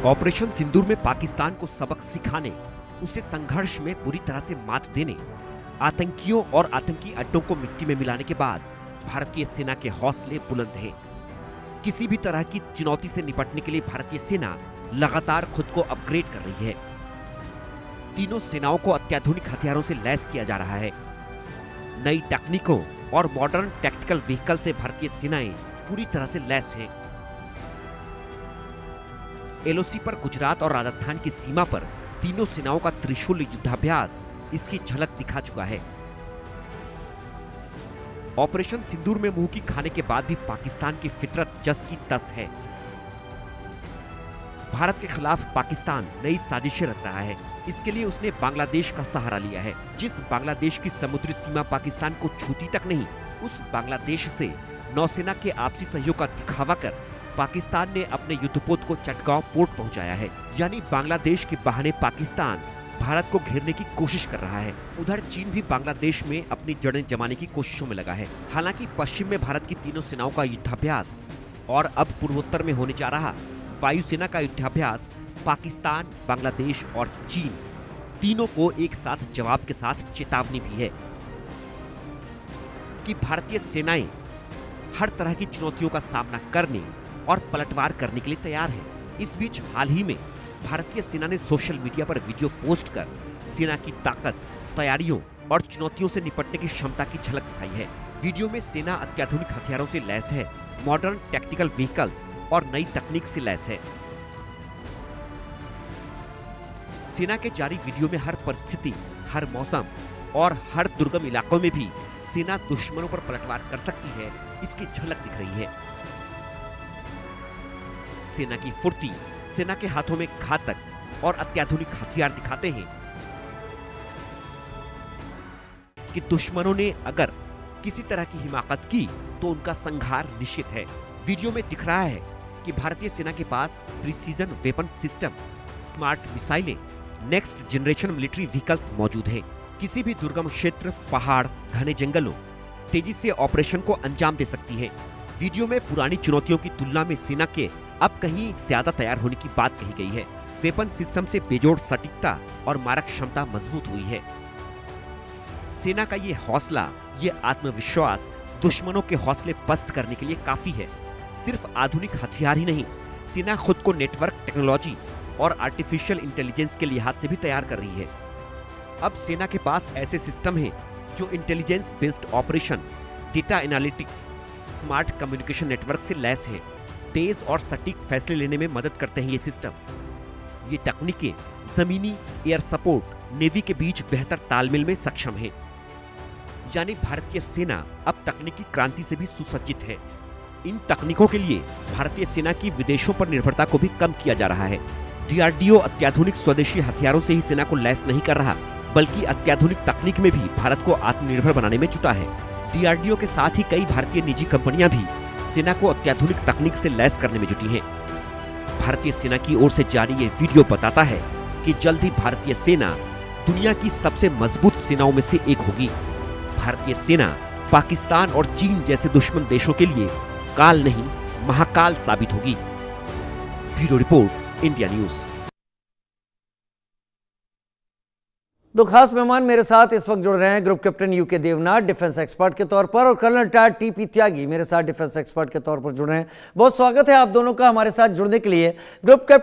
Operation सिंदूर में पाकिस्तान को सबक सिखाने, उसे संघर्ष में बुरी तरह से मात देने, आतंकियों और आतंकी अड्डों को मिट्टी में मिलाने के बाद भारतीय सेना के हौसले बुलंद हैं। किसी भी तरह की चुनौती से निपटने के लिए भारतीय सेना लगातार खुद को अपग्रेड कर रही है। तीनों सेनाओं को अत्याधुनिक हथियारों से लैस किया जा रहा है। नई तकनीकों और मॉडर्न टैक्टिकल व्हीकल से भारतीय सेनाएं पूरी तरह से लैस हैं। एलओसी पर गुजरात और राजस्थान की सीमा पर तीनों सेनाओं का त्रिशूल युद्धाभ्यास इसकी झलक दिखा चुका है। ऑपरेशन सिंदूर में मुंह की खाने के बाद भी पाकिस्तान की फितरत जस की तस है। भारत के खिलाफ पाकिस्तान नई साजिशें रच रहा है। इसके लिए उसने बांग्लादेश का सहारा लिया है। जिस बांग्लादेश की समुद्री सीमा पाकिस्तान को छूती तक नहीं, उस बांग्लादेश से नौसेना के आपसी सहयोग का दिखावा कर पाकिस्तान ने अपने युद्धपोत को चटगांव पोर्ट पहुंचाया है। यानी बांग्लादेश के बहाने पाकिस्तान भारत को घेरने की कोशिश कर रहा है। उधर चीन भी बांग्लादेश में अपनी जड़ें जमाने की कोशिशों में लगा है। हालांकि पश्चिम में भारत की तीनों सेनाओं का युद्धाभ्यास और अब पूर्वोत्तर में होने जा रहा वायुसेना का युद्धाभ्यास पाकिस्तान, बांग्लादेश और चीन तीनों को एक साथ जवाब के साथ चेतावनी भी है कि भारतीय सेनाएं हर तरह की चुनौतियों का सामना करने और पलटवार करने के लिए तैयार है। इस बीच हाल ही में भारतीय सेना ने सोशल मीडिया पर वीडियो पोस्ट कर सेना की ताकत, तैयारियों और चुनौतियों से निपटने की क्षमता की झलक दिखाई है। वीडियो में सेना अत्याधुनिक हथियारों से लैस है, मॉडर्न टैक्टिकल व्हीकल्स और नई तकनीक से लैस है। सेना के जारी वीडियो में हर परिस्थिति, हर मौसम और हर दुर्गम इलाकों में भी सेना दुश्मनों पर पलटवार कर सकती है, इसकी झलक दिख रही है। सेना की फुर्ती सेना के हाथों में घातक और अत्याधुनिक हथियार दिखाते हैं कि दुश्मनों ने अगर किसी तरह की हिमाकत की तो उनका संहार निश्चित है। वीडियो में दिख रहा है कि भारतीय सेना के पास प्रिसीजन वेपन सिस्टम, स्मार्ट मिसाइलें, नेक्स्ट जनरेशन मिलिट्री व्हीकल्स मौजूद हैं। किसी भी दुर्गम क्षेत्र, पहाड़, घने जंगलों तेजी से ऑपरेशन को अंजाम दे सकती है। वीडियो में पुरानी चुनौतियों की तुलना में सेना के अब कहीं ज्यादा तैयार होने की बात कही गई है। वेपन सिस्टम से बेजोड़ सटीकता और मारक क्षमता मजबूत हुई है। सेना का ये हौसला, ये आत्मविश्वास दुश्मनों के हौसले पस्त करने के लिए काफी है। सिर्फ आधुनिक हथियार ही नहीं, सेना खुद को नेटवर्क टेक्नोलॉजी और आर्टिफिशियल इंटेलिजेंस के लिहाज से भी तैयार कर रही है। अब सेना के पास ऐसे सिस्टम हैं जो intelligence based operation, data analytics, smart communication network से लैस है। तेज और सटीक फैसले लेने में मदद करते हैं ये सिस्टम। ये तकनीकें जमीनी, एयर सपोर्ट, नेवी के बीच बेहतर तालमेल में सक्षम है। यानी भारतीय सेना अब तकनीकी क्रांति से भी सुसज्जित है। इन तकनीकों के लिए भारतीय सेना की विदेशों पर निर्भरता को भी कम किया जा रहा है। डीआरडीओ अत्याधुनिक स्वदेशी हथियारों से ही सेना को लैस नहीं कर रहा, बल्कि अत्याधुनिक तकनीक में भी भारत को आत्मनिर्भर बनाने में जुटा है। डीआरडीओ के साथ ही कई भारतीय निजी कंपनियां भी सेना को अत्याधुनिक तकनीक से लैस करने में जुटी हैं। भारतीय सेना की ओर से जारी ये वीडियो बताता है कि जल्द ही भारतीय सेना दुनिया की सबसे मजबूत सेनाओं में से एक होगी। भारतीय सेना पाकिस्तान और चीन जैसे दुश्मन देशों के लिए काल नहीं, महाकाल साबित होगी। Bureau report, India news. दो खास मेहमान मेरे साथ इस वक्त जुड़ रहे हैं। Group captain UK Devnath defence expert के तौर पर और कर्नल टार टीपी त्यागी मेरे साथ डिफेंस एक्सपर्ट के तौर पर जुड़ रहे हैं। बहुत स्वागत है आप दोनों का हमारे साथ जुड़ने के लिए। Group captain